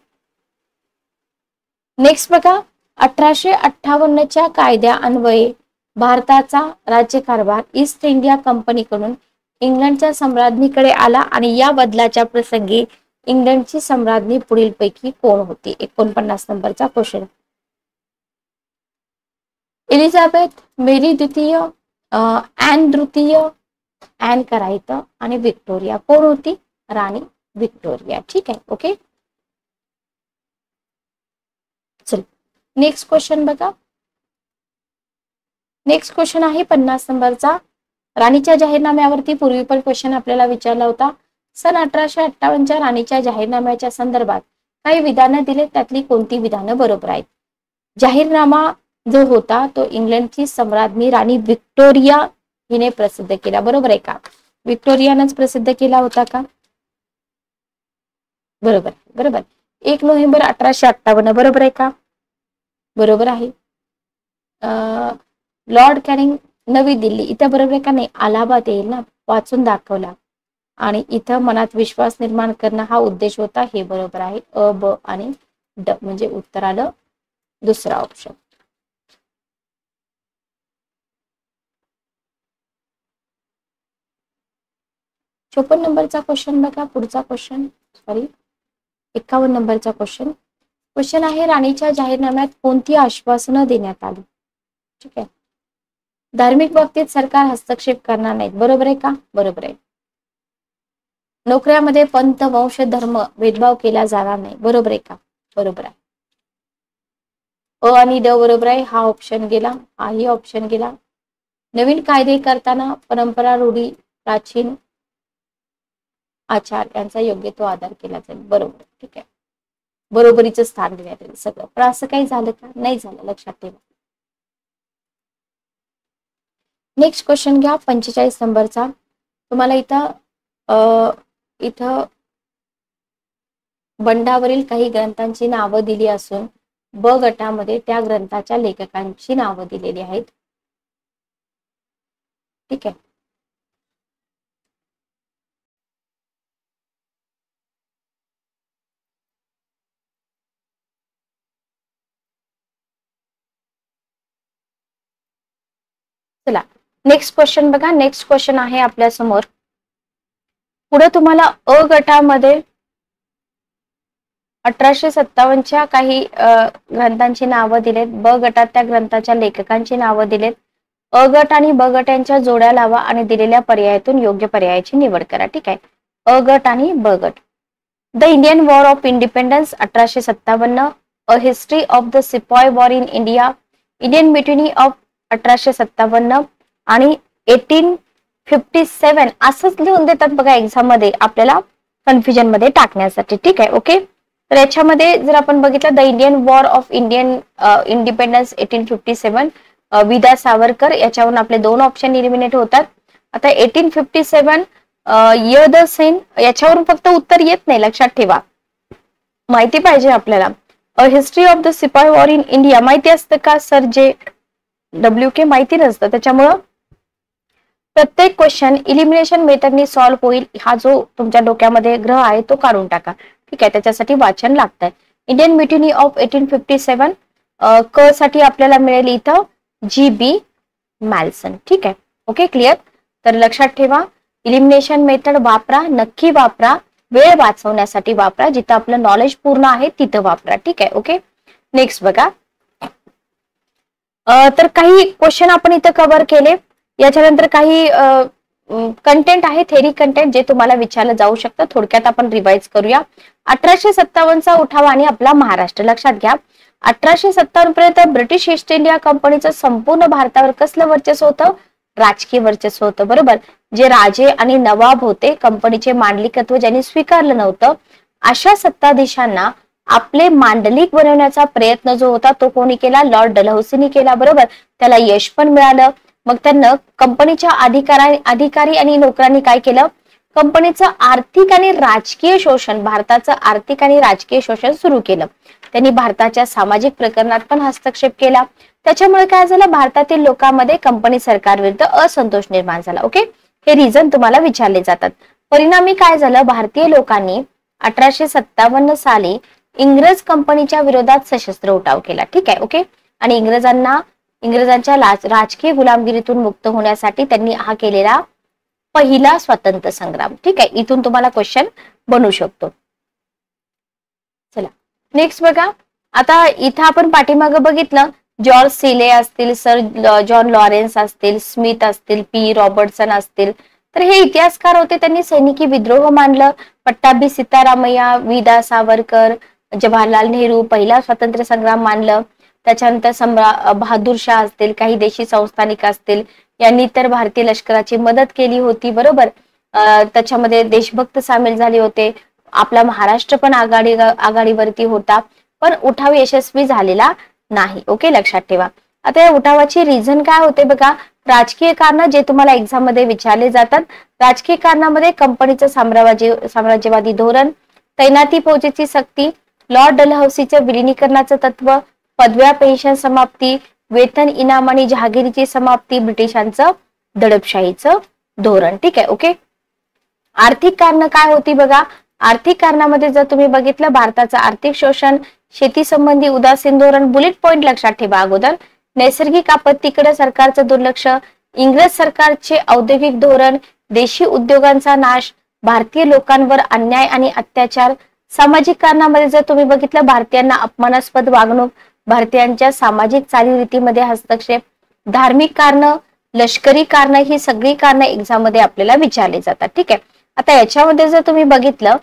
नेक्स्ट बघा, 1858च्या कायद्या अन्वये भारताचा राज्यकारभार ईस्ट इंडिया कंपनीकडून इंग्लंडच्या सम्राज्ञीकडे आला आणि या बदलाच्या प्रसंगी इंग्लंडची सम्राज्ञी पुढीलपैकी कोण होती? 49 नंबरचा क्वेश्चन. एलिझाबेथ, मेरी द्वितीय, ॲन तृतीय, ॲन करायत आणि व्हिक्टोरिया. कोण होती? राणी व्हिक्टोरिया. ठीक आहे, ओके. चल, नेक्स्ट क्वेश्चन बघा. नेक्स्ट क्वेश्चन आहे 50 नंबरचा. राणीच्या जाहीरनाम्यावरती पूर्वी पण क्वेश्चन आपल्याला विचारला होता. सन 1858च्या राणीच्या जाहीरनाम्याच्या संदर्भात काही विधानं दिले, त्यातली कोणती विधानं बरोबर आहेत? जाहीरनामा जो होता तो इंग्लंडची सम्राज्ञी राणी व्हिक्टोरिया हिने प्रसिद्ध केला. बरोबर आहे का? व्हिक्टोरियानंच प्रसिद्ध केला होता का? बरोबर, बरोबर. 1 नोव्हेंबर 1858 बरोबर आहे का? बरोबर आहे. लॉर्ड कॅनिंग नवी दिल्ली, इथं बरोबर आहे का? नाही, अलाहाबाद येईल ना, वाचून दाखवला. आणि इथं मनात विश्वास निर्माण करणं हा उद्देश होता. हे बरोबर आहे. अ, ब आणि ड म्हणजे उत्तर आलं दुसरा ऑप्शन. चोपन्न नंबरचा क्वेश्चन बघा. पुढचा क्वेश्चन सॉरी 51 नंबरचा क्वेश्चन. क्वेश्चन आहे, राणीच्या जाहीरनाम्यात कोणती आश्वासनं देण्यात आली? ठीक आहे. धार्मिक बाबतीत सरकार हस्तक्षेप करणार नाहीत, बरोबर आहे का? बरोबर आहे. नोकऱ्यामध्ये पंथ, वंश, धर्म भेदभाव केला जाणार नाही, बरोबर आहे का? बरोबर आहे. अ आणि ड बरोबर आहे, हा ऑप्शन गेला, हाही ऑप्शन गेला. नवीन कायदे करताना परंपरा, रूढी, प्राचीन आचार यांचा योग्य तो आधार केला जाईल, बरोबर. ठीक आहे. बरोबरीचं स्थान देण्यात येईल सगळं, पण असं काही झालं का? नाही झालं, लक्षात ठेवा. नेक्स्ट क्वेश्चन घ्या 45 नंबरचा. तुम्हाला इथं बंडावरील काही ग्रंथांची नावं दिली असून ब गटामध्ये त्या ग्रंथाच्या लेखकांची नावं दिलेली आहेत. ठीक आहे. चला नेक्स्ट क्वेश्चन बघा. नेक्स्ट क्वेश्चन आहे आपल्या समोर. पुढे तुम्हाला अ गटामध्ये 1857च्या काही ग्रंथांची नावं दिलेत. ब गटात त्या ग्रंथाच्या लेखकांची नावं दिलेत. अ गट आणि ब गट यांच्या जोड्या लावा आणि दिलेल्या पर्यायातून योग्य पर्यायाची निवड करा. ठीक आहे. अ गट आणि ब गट. The Indian war of independence 1857, a history of the sepoy war in India, Indian mutiny of 1857 आणि 1857 असंच लिहून देतात बघा एक्झाम मध्ये आपल्याला कन्फ्युजन मध्ये टाकण्यासाठी. ठीक आहे. ओके. तर याच्यामध्ये जर आपण बघितलं the Indian war of independence 1857 विदा सावरकर, याच्यावरून आपले दोन ऑप्शन इलिमिनेट होतात. आता 1857 य द सेन याच्यावरून फक्त उत्तर येत नाही, लक्षात ठेवा. माहिती पाहिजे आपल्याला. अ हिस्ट्री ऑफ द सिपाही वॉर इन इंडिया माहिती असतं का? सर जे WK माहिती नसतं, त्याच्यामुळं प्रत्येक क्वेश्चन इलिमिनेशन मेथडनी सॉल्व्ह होईल. हा जो तुमच्या डोक्यामध्ये ग्रह आहे तो काढून टाका. ठीक आहे. त्याच्यासाठी वाचन लागतंय. इंडियन म्युटिनी ऑफ 1857 क साठी आपल्याला मिळेल इथं GB मॅल्सन. ठीक आहे. Okay, clear. तर लक्षात ठेवा, इलिमिनेशन मेथड वापरा, नक्की वापरा. वेळ वाचवण्यासाठी वापरा, जिथं आपलं नॉलेज पूर्ण आहे तिथं वापरा. ठीक आहे. ओके. नेक्स्ट बघा. तर काही क्वेश्चन आपण इथं कव्हर केले. याच्यानंतर काही कंटेंट आहे, थेरी कंटेंट, जे तुम्हाला विचारलं जाऊ शकतं. थोडक्यात आपण रिवाइज करूया. 1857चा उठाव आणि आपला महाराष्ट्र. लक्षात घ्या, 1857 पर्यंत ब्रिटिश ईस्ट इंडिया कंपनीचं संपूर्ण भारतावर कसलं वर्चस्व होतं? राजकीय वर्चस्व होतं, बरोबर. जे राजे आणि नवाब होते, कंपनीचे मांडलिकत्व ज्यांनी स्वीकारलं नव्हतं, अशा सत्ताधीशांना आपले मांडलिक बनवण्याचा प्रयत्न जो होता तो कोणी केला? लॉर्ड डलहौसीनी केला, बरोबर. त्याला यश पण मिळालं. मग त्यांना कंपनीच्या अधिकारी आणि नोकरांनी काय केलं? कंपनीचं आर्थिक आणि राजकीय शोषण, भारताचं आर्थिक आणि राजकीय शोषण सुरू केलं. त्यांनी भारताच्या सामाजिक प्रकरणात पण हस्तक्षेप केला. त्याच्यामुळे काय झालं? भारतातील लोकांमध्ये कंपनी सरकारविरुद्ध असंतोष निर्माण झाला. ओके, हे रिझन तुम्हाला विचारले जातात. परिणामी काय झालं? भारतीय लोकांनी 1857 साली इंग्रज कंपनीच्या विरोधात सशस्त्र उठाव केला. ठीक आहे. ओके. आणि इंग्रजांच्या राजकीय गुलामगिरीतून मुक्त होण्यासाठी त्यांनी हा केलेला पहिला स्वातंत्र्य संग्राम. ठीक आहे. इथून तुम्हाला क्वेश्चन बनू शकतो. चला नेक्स्ट बघा. आता इथं आपण पाठीमागं बघितलं, जॉर्ज सिले असतील, सर जॉन लॉरेन्स असतील, स्मिथ असतील, P. रॉबर्टसन असतील, तर हे इतिहासकार होते. त्यांनी सैनिकी विद्रोह मांडलं. पट्टाभी सीतारामय्या, विदा सावरकर, जवाहरलाल नेहरू पहिला स्वातंत्र्य संग्राम मानलं. त्याच्यानंतर बहादूर शाह असतील, काही देशी संस्थानिक असतील, यांनी तर भारतीय लष्कराची मदत केली होती, बरोबर. त्याच्यामध्ये देशभक्त सामील झाले होते. आपला महाराष्ट्र पण आघाडीवरती होता, पण उठाव यशस्वी झालेला नाही. ओके, लक्षात ठेवा. आता या उठावाची रिझन काय होते बघा. राजकीय कारण जे तुम्हाला एक्झाम मध्ये विचारले जातात. राजकीय कारणामध्ये कंपनीचं साम्राज्यवादी धोरण, तैनाती फौजेची सक्ती, लॉर्ड डलहौसीचं विलिनीकरणाचं तत्व, पदव्या पेन्शन समाप्ती, वेतन इनाम आणि जहागिरीची समाप्ती, ब्रिटिशांचं दडपशाहीचं धोरण. ठीक आहे. ओके. आर्थिक कारण काय होती बघा. आर्थिक कारणामध्ये जर तुम्ही बघितलं, भारताचं आर्थिक शोषण, शेती संबंधी उदासीन धोरण, बुलेट पॉइंट लक्षात ठेवा अगोदर, नैसर्गिक आपत्तीकडे सरकारचं दुर्लक्ष, इंग्रज सरकारचे औद्योगिक धोरण, देशी उद्योगांचा नाश, भारतीय लोकांवर अन्याय आणि अत्याचार, सामाजिक कारणामध्ये जर तुम्ही बघितलं, भारतीयांना अपमानास्पद वागणूक, भारतीयांच्या सामाजिक चालीरीतीमध्ये हस्तक्षेप, धार्मिक कारण, लष्करी कारण, ही सगळी कारण एक्झाम मध्ये आपल्याला विचारली जातात. ठीक आहे. आता याच्यामध्ये जर तुम्ही बघितलं,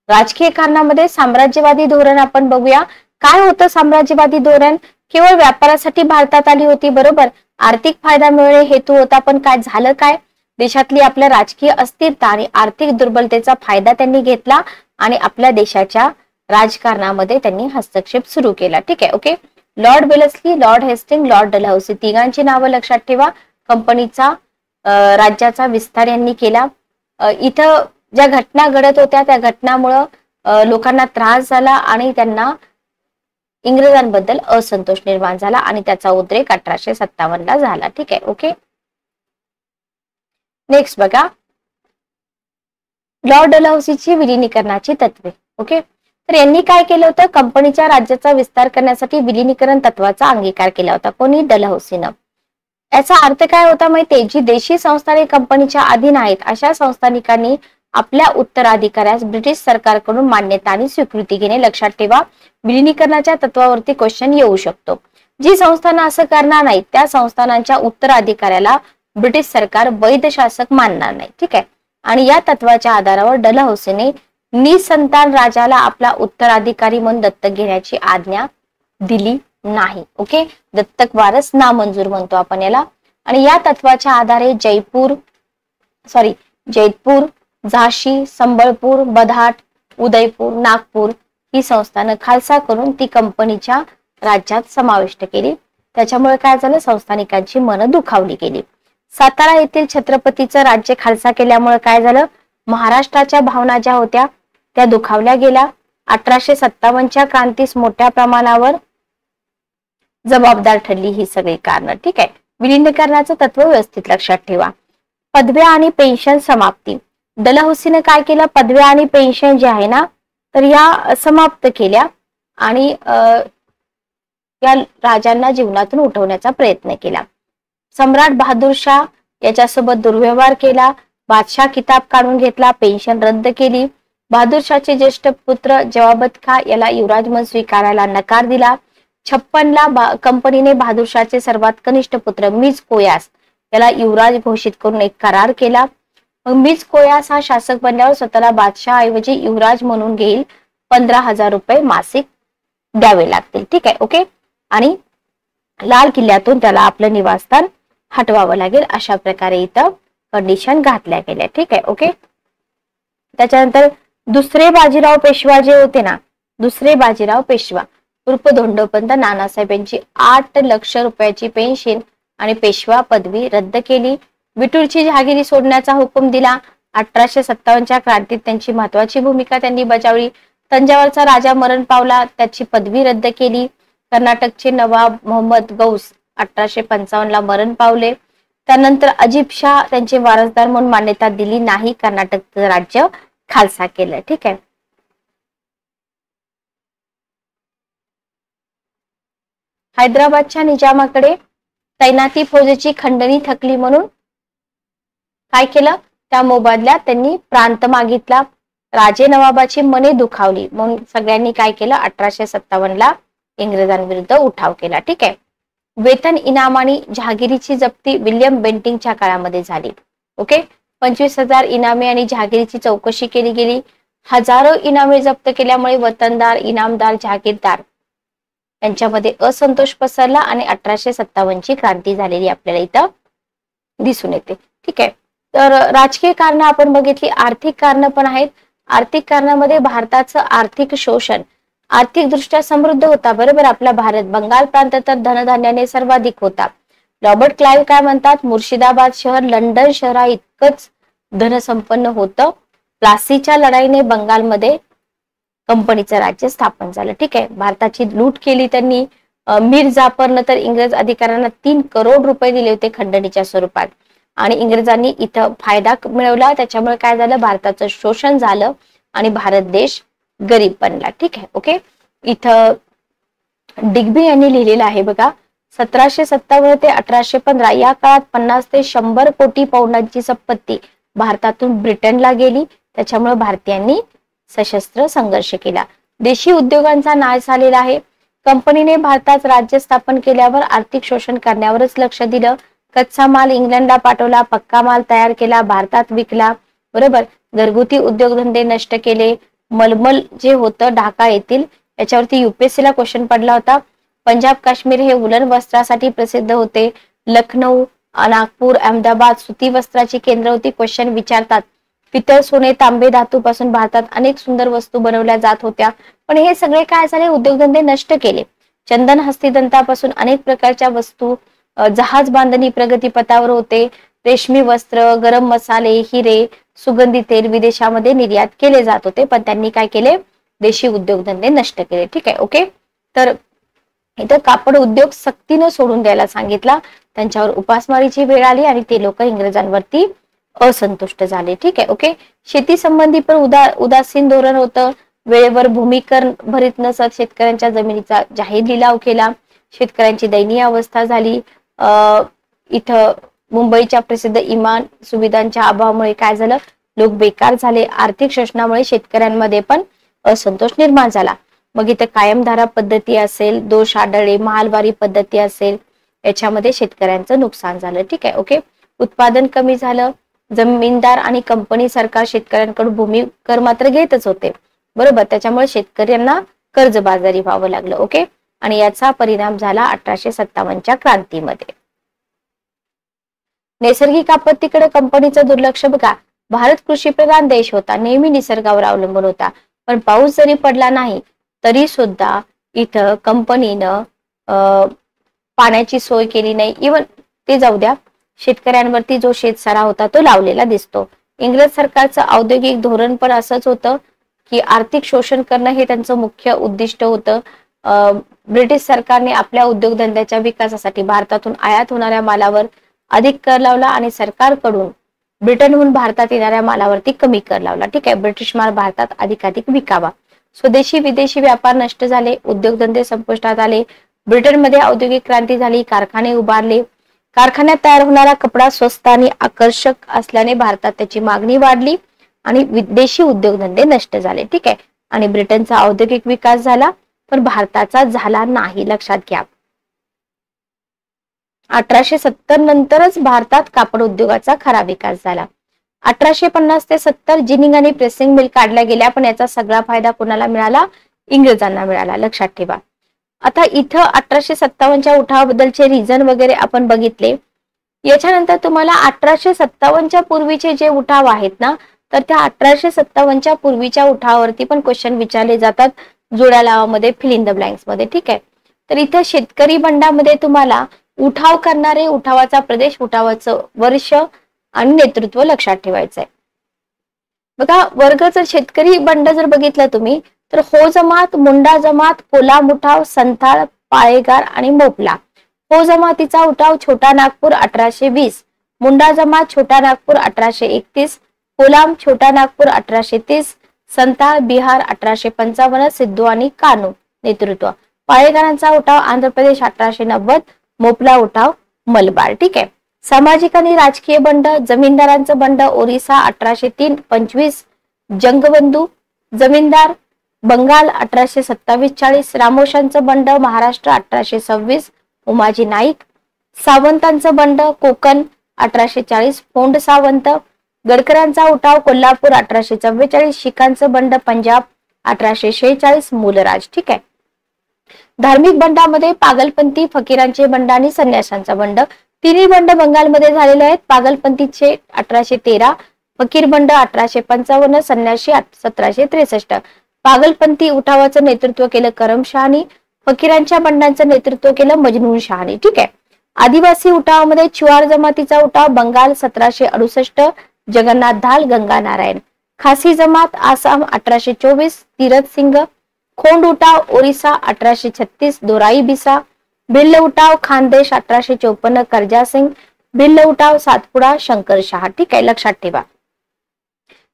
राजकीय कारणामध्ये साम्राज्यवादी धोरण आपण बघूया. काय होतं साम्राज्यवादी धोरण? केवळ व्यापारासाठी भारतात आली होती, बरोबर. आर्थिक फायदा मिळणे हेतू होता, पण काय झालं? काय देशातली आपल्या राजकीय अस्थिरता आणि आर्थिक दुर्बलतेचा फायदा त्यांनी घेतला आणि आपल्या देशाच्या राजकारणामध्ये त्यांनी हस्तक्षेप सुरू केला. ठीक आहे. Okay. Lord Wellesley, Lord Hastings, Lord Dalhousie तिघांची नावं लक्षात ठेवा. कंपनीचा राज्याचा विस्तार यांनी केला. इथं ज्या घटना घडत होत्या त्या घटनामुळं लोकांना त्रास झाला आणि त्यांना इंग्रजांबद्दल असंतोष निर्माण झाला आणि त्याचा उद्रेक 1857 ला झाला. ठीक आहे. ओके. नेक्स्ट बघा, लॉर्ड डलहौसीची विलिनीकरणाची तत्वे. ओके. तर यांनी काय केलं होतं? कंपनीच्या राज्याचा विस्तार करण्यासाठी विलिनीकरण तत्वाचा अंगीकार केला होता. कोणी? डलहौसीनं. याचा अर्थ काय होता माहितीये? जी देशी संस्थाने कंपनीच्या अधीन आहेत अशा संस्थानिकांनी आपल्या उत्तराधिकाऱ्यास ब्रिटिश सरकारकडून मान्यता आणि स्वीकृती घेणे. लक्षात ठेवा, विलिनीकरणाच्या तत्वावरती क्वेश्चन येऊ शकतो. जी संस्थानं असं करणार नाही त्या संस्थानांच्या उत्तराधिकाऱ्याला ब्रिटिश सरकार वैध शासक मानणार नाही. ठीक आहे. आणि या तत्वाच्या आधारावर डलहौसीने निसंतान राजाला आपला उत्तराधिकारी म्हणून दत्तक घेण्याची आज्ञा दिली नाही. ओके. दत्तक वारस नामंजूर म्हणतो आपण याला. आणि या तत्वाच्या आधारे जैतपूर, झाशी, संबळपूर, बधाट, उदयपूर, नागपूर ही संस्थानं खालसा करून ती कंपनीच्या राज्यात समाविष्ट केली. त्याच्यामुळे काय झालं? संस्थानिकांची मनं दुखावली गेली. सातारा येथील छत्रपतीचं राज्य खालसा केल्यामुळे काय झालं? महाराष्ट्राच्या भावना ज्या होत्या त्या दुखावल्या गेल्या. 1857च्या क्रांतीस मोठ्या प्रमाणावर जबाबदार ठरली ही सगळी कारण. ठीक आहे. विलिनीकरणाचं तत्व व्यवस्थित लक्षात ठेवा. पदव्या आणि पेन्शन समाप्ती. डलहौसीने काय केलं? पदव्या आणि पेन्शन जे आहे ना तर या समाप्त केल्या आणि या राजांना जीवनातून उठवण्याचा प्रयत्न केला. सम्राट बहादूर शाह याच्यासोबत दुर्व्यवहार केला. बादशाह किताब काढून घेतला. पेन्शन रद्द केली. बहादूर शाहचे ज्येष्ठ पुत्र जवाबत खा याला युवराज म्हणून स्वीकारायला नकार दिला. 56 ला कंपनीने बहादूर शाहचे सर्वात कनिष्ठ पुत्र मिर्झा कोयास याला युवराज घोषित करून एक करार केला. मग मिर्झा कोयास हा शासक बनल्यावर स्वतःला बादशाह ऐवजी युवराज म्हणून घेईल. 15,000 रुपये मासिक द्यावे लागतील. ठीक आहे. ओके. आणि लाल किल्ल्यातून त्याला आपलं निवासस्थान हटवावं लागेल. अशा प्रकारे इथं कंडिशन घातल्या गेल्या. ठीक आहे. ओके. त्याच्यानंतर दुसरे बाजीराव पेशवा जे होते ना, दुसरे बाजीराव पेशवा उर्फ धोंडोपंत नानासाहेब यांची 8 लाख रुपयाची पेन्शन आणि पेशवा पदवी रद्द केली. विठूरची जहागिरी सोडण्याचा हुकूम दिला. 1857च्या क्रांतीत त्यांची महत्वाची भूमिका त्यांनी बजावली. तंजावरचा राजा मरण पावला, त्याची पदवी रद्द केली. कर्नाटकचे नवाब मोहम्मद गौस 1855 ला मरण पावले. त्यानंतर अजीब शाह त्यांचे वारसदार म्हणून मान्यता दिली नाही. कर्नाटकचं राज्य खालसा केलं. ठीक आहे. हैदराबादच्या निजामाकडे तैनाती फौजेची खंडणी थकली म्हणून काय केलं? त्या मोबदल्यात त्यांनी प्रांत मागितला. राजे नवाबाची मने दुखावली म्हणून सगळ्यांनी काय केलं? 1857 ला इंग्रजांविरुद्ध उठाव केला. ठीक आहे. वेतन, इनाम आणि जहागिरीची जप्ती विल्यम बेंटिंगच्या काळामध्ये झाली. ओके. 25,000 इनामे आणि जहागिरीची चौकशी केली गेली. हजारो इनामे जप्त केल्यामुळे वतनदार, इनामदार, जहागीरदार यांच्यामध्ये असंतोष पसरला आणि 1857ची क्रांती झालेली आपल्याला इथं दिसून येते. ठीक आहे. तर राजकीय कारण आपण बघितली. आर्थिक कारण पण आहेत. आर्थिक कारणामध्ये भारताचं आर्थिक शोषण, आर्थिक दृष्ट्या समृद्ध होता, बरोबर आपला भारत. बंगाल प्रांत तर धनधान्याने सर्वाधिक होता. रॉबर्ट क्लाइव्ह काय म्हणतात? मुर्शिदाबाद शहर लंडन शहरा इतकंच धनसंपन्न होतं. प्लासीच्या लढाईने बंगालमध्ये कंपनीचं राज्य स्थापन झालं. ठीक आहे. भारताची लूट केली त्यांनी. मीर जाफरनं तर इंग्रज अधिकाऱ्यांना 3 करोड रुपये दिले होते खंडणीच्या स्वरूपात आणि इंग्रजांनी इथं फायदा मिळवला. त्याच्यामुळे काय झालं? भारताचं शोषण झालं आणि भारत देश गरीब बनला. ठीक आहे. ओके. इथं डिग्बी यांनी लिहिलेलं आहे बघा, 1757 ते 1815 या काळात 50 ते 100 कोटी पौंडांची संपत्ती भारतातून ब्रिटनला गेली. त्याच्यामुळे भारतीयांनी सशस्त्र संघर्ष केला. देशी उद्योगांचा नाश झालेला आहे. कंपनीने भारतात राज्य स्थापन केल्यावर आर्थिक शोषण करण्यावरच लक्ष दिलं. कच्चा माल इंग्लंडला पाठवला, पक्का माल तयार केला, भारतात विकला. बरोबर. घरगुती उद्योगधंदे नष्ट केले. मलमल जे होतं ढाका येथील, याच्यावरती UPSC ला क्वेश्चन पडला होता. पंजाब काश्मीर हे वुलन वस्त्रासाठी प्रसिद्ध होते. लखनौ, नागपूर, अहमदाबाद सुती वस्त्राची केंद्र होती. क्वेश्चन विचारतात. पितळ, सोने, तांबे धातूपासून भारतात अनेक सुंदर वस्तू बनवल्या जात होत्या, पण हे सगळे काय झाले, उद्योगधंदे नष्ट केले. चंदन, हस्तिदंतापासून अनेक प्रकारच्या वस्तू, जहाज बांधणी प्रगतीपथावर होते. रेशमी वस्त्र, गरम मसाले, हिरे, सुगंधी तेल विदेशामध्ये निर्यात केले जात होते, पण त्यांनी काय केले, देशी उद्योगधंदे नष्ट केले. ठीक आहे. ओके. तर इथं कापड उद्योग सक्तीनं सोडून द्यायला सांगितला. त्यांच्यावर उपासमारीची वेळ आली आणि ते लोक इंग्रजांवरती असंतुष्ट झाले. ठीक आहे. ओके. शेती संबंधी पण उदासीन धोरण होतं. वेळेवर भूमीकर भरीत नसत. शेतकऱ्यांच्या जमिनीचा जाहीर लिलाव केला. शेतकऱ्यांची दयनीय अवस्था झाली. इथं मुंबईच्या प्रसिद्ध इमान सुविधांच्या अभावामुळे काय झालं, लोक बेकार झाले. आर्थिक शोषणामुळे शेतकऱ्यांमध्ये पण असंतोष निर्माण झाला. मग इथं कायमधारा पद्धती असेल, दोष आढळले, महालवारी पद्धती असेल, याच्यामध्ये शेतकऱ्यांचं नुकसान झालं. ठीक आहे. ओके. उत्पादन कमी झालं. जमीनदार आणि कंपनी सरकार शेतकऱ्यांकडून भूमी कर मात्र घेतच होते. बरोबर. त्याच्यामुळे शेतकऱ्यांना कर्जबाजारी व्हावं लागलं. ओके. आणि याचा परिणाम झाला 1857च्या क्रांतीमध्ये. नैसर्गिक आपत्तीकडे कंपनीचं दुर्लक्ष. बघा, भारत कृषीप्रधान देश होता, नेहमी निसर्गावर अवलंबून होता, पण पाऊस जरी पडला नाही तरी सुद्धा इथं कंपनीनं पाण्याची सोय केली नाही. इवन ते जाऊ द्या, शेतकऱ्यांवरती जो शेतसारा होता तो लावलेला दिसतो. इंग्रज सरकारचं औद्योगिक धोरण पण असंच होतं की आर्थिक शोषण करणं हे त्यांचं मुख्य उद्दिष्ट होतं. ब्रिटिश सरकारने आपल्या उद्योगधंद्याच्या विकासासाठी भारतातून आयात होणाऱ्या मालावर अधिक कर लावला आणि सरकारकडून ब्रिटनहून भारतात येणाऱ्या मालावरती कमी कर लावला. ठीक आहे. ब्रिटिश माल भारतात अधिकाधिक विकावा. स्वदेशी विदेशी व्यापार नष्ट झाले. उद्योगधंदे संपुष्टात आले. ब्रिटनमध्ये औद्योगिक क्रांती झाली. कारखाने उभारले. कारखान्यात तयार होणारा कपडा स्वस्त आणि आकर्षक असल्याने भारतात त्याची मागणी वाढली आणि विदेशी उद्योगधंदे नष्ट झाले. ठीक आहे. आणि ब्रिटनचा औद्योगिक विकास झाला, पण भारताचा झाला नाही. लक्षात घ्या. 1870 नंतरच भारतात कापड उद्योगाचा खरा विकास झाला. 1850 ते 70 जिनिंग आणि प्रेसिंग मिल काढल्या गेल्या, पण याचा सगळा फायदा कोणाला मिळाला, इंग्रजांना मिळाला. लक्षात ठेवा. आता इथं 1857च्या उठावाबद्दलचे रिझन वगैरे आपण बघितले. याच्यानंतर तुम्हाला 1857च्या पूर्वीचे जे उठाव आहेत ना, तर त्या 1857च्या पूर्वीच्या उठावावरती पण क्वेश्चन विचारले जातात जोड्या लावामध्ये, फिल इन द ब्लँक्स मध्ये. ठीक आहे. तर इथं शेतकरी बंडामध्ये तुम्हाला उठाव करणारे, उठावाचा प्रदेश, उठावाचं वर्ष आणि नेतृत्व लक्षात ठेवायचंय. बघा, वर्ग जर शेतकरी बंड जर बघितलं तुम्ही, तर हो जमात, मुंडा जमात, कोलाम उठाव, संथाळ, पाळेगार आणि मोपला. हो जमातीचा उठाव छोटा नागपूर 1820, मुंडा जमात छोटा नागपूर 1831, कोलाम छोटा नागपूर 1830, संथाळ बिहार 1855, सिद्धू आणि कानू नेतृत्व. पाळेगारांचा उठाव आंध्र प्रदेश 1890, मोपला उठाव मलबार. ठीक आहे. सामाजिक आणि राजकीय बंड. जमीनदारांचं बंड ओरिसा 1803-25, जंगबंधू जमीनदार बंगाल 1827-40, रामोशांचं बंड महाराष्ट्र 1826, उमाजी नाईक. सावंतांचं बंड कोकण 1840, फोंड सावंत. गडकरांचा उठाव कोल्हापूर 1844, शिखांचं बंड पंजाब 1846, मूलराज. ठीक आहे. धार्मिक बंडामध्ये पागलपंथी, फकीरांचे बंड आणि संन्याशांचा बंड. तिन्ही बंड बंगालमध्ये झालेले आहेत. पागलपंथीचे 1813, फकीर बंड 1855, संन्याशी 1763. पागलपंथी उठावाचं नेतृत्व केलं करमशहानी, फकीरांच्या बंडांचं नेतृत्व केलं मजनून शहानी. ठीक आहे. आदिवासी उठावामध्ये चुआर जमातीचा उठाव बंगाल 1768, जगन्नाथ धाल, गंगा नारायण. खासी जमात आसाम 1824, तीरथ सिंग. खोंड उठाव ओरिसा 1836, दोराई बिसा. भिल्ल उठाव खानदेश 1854, करजा सिंग. भिल्ल उठाव सातपुडा, शंकर शहा. ठीक आहे. लक्षात ठेवा.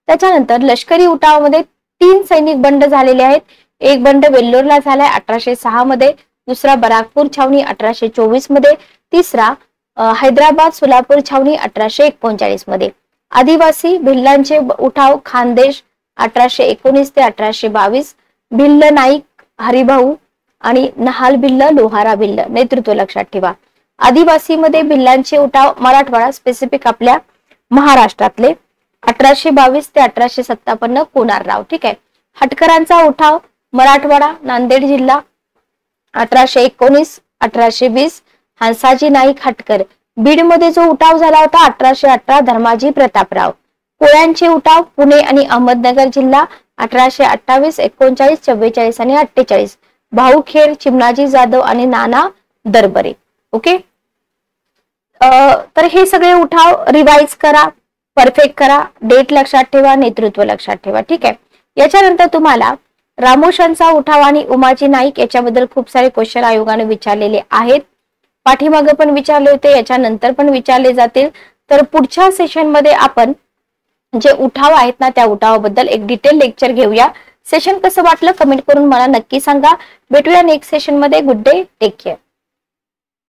त्याच्यानंतर लष्करी उठावामध्ये 3 सैनिक बंड झालेले आहेत. एक बंड वेल्लोरला झालाय 1806 मध्ये, दुसरा बराकपूर छावणी 1824 मध्ये, तिसरा हैदराबाद सोलापूर छावणी 1839 मध्ये. आदिवासी भिल्लांचे उठाव खानदेश 1819 ते 1822, भिल्ल नाईक हरिभाऊ आणि नहाल भिल्ल लोहारा भिल्ल, नेतृत्व लक्षात ठेवा. आदिवासीमध्ये भिल्लांचे उठाव मराठवाडा, स्पेसिफिक आपल्या महाराष्ट्रातले, 1822 ते 1857 कोनारराव. ठीक आहे. हटकरांचा उठाव मराठवाडा, नांदेड जिल्हा, 1819 1820 हंसाजी नाईक हटकर. बीडमध्ये जो उठाव झाला होता 1818 धर्माजी प्रतापराव. कोळ्यांचे उठाव पुणे आणि अहमदनगर जिल्हा, 1828 39 44 आणि 48 भाऊ खेर, चिमणाजी जाधव आणि नाना दरबरे. ओके. तर हे सगळे उठाव रिवाइज करा, परफेक्ट करा, डेट लक्षात ठेवा, नेतृत्व लक्षात ठेवा. ठीक आहे. याच्यानंतर तुम्हाला रामोशांचा उठाव आणि उमाजी नाईक याच्याबद्दल खूप सारे क्वेश्चन आयोगाने विचारलेले आहेत. पाठीमागे पण विचारले होते, याच्यानंतर पण विचारले जातील. तर पुढच्या सेशन मध्ये आपण जे उठाव आहेत ना त्या उठावाबद्दल एक डिटेल लेक्चर घेऊया. सेशन कसं वाटलं कमेंट करून मला नक्की सांगा. भेटूया नेक्स्ट सेशन मध्ये. Good day, take care.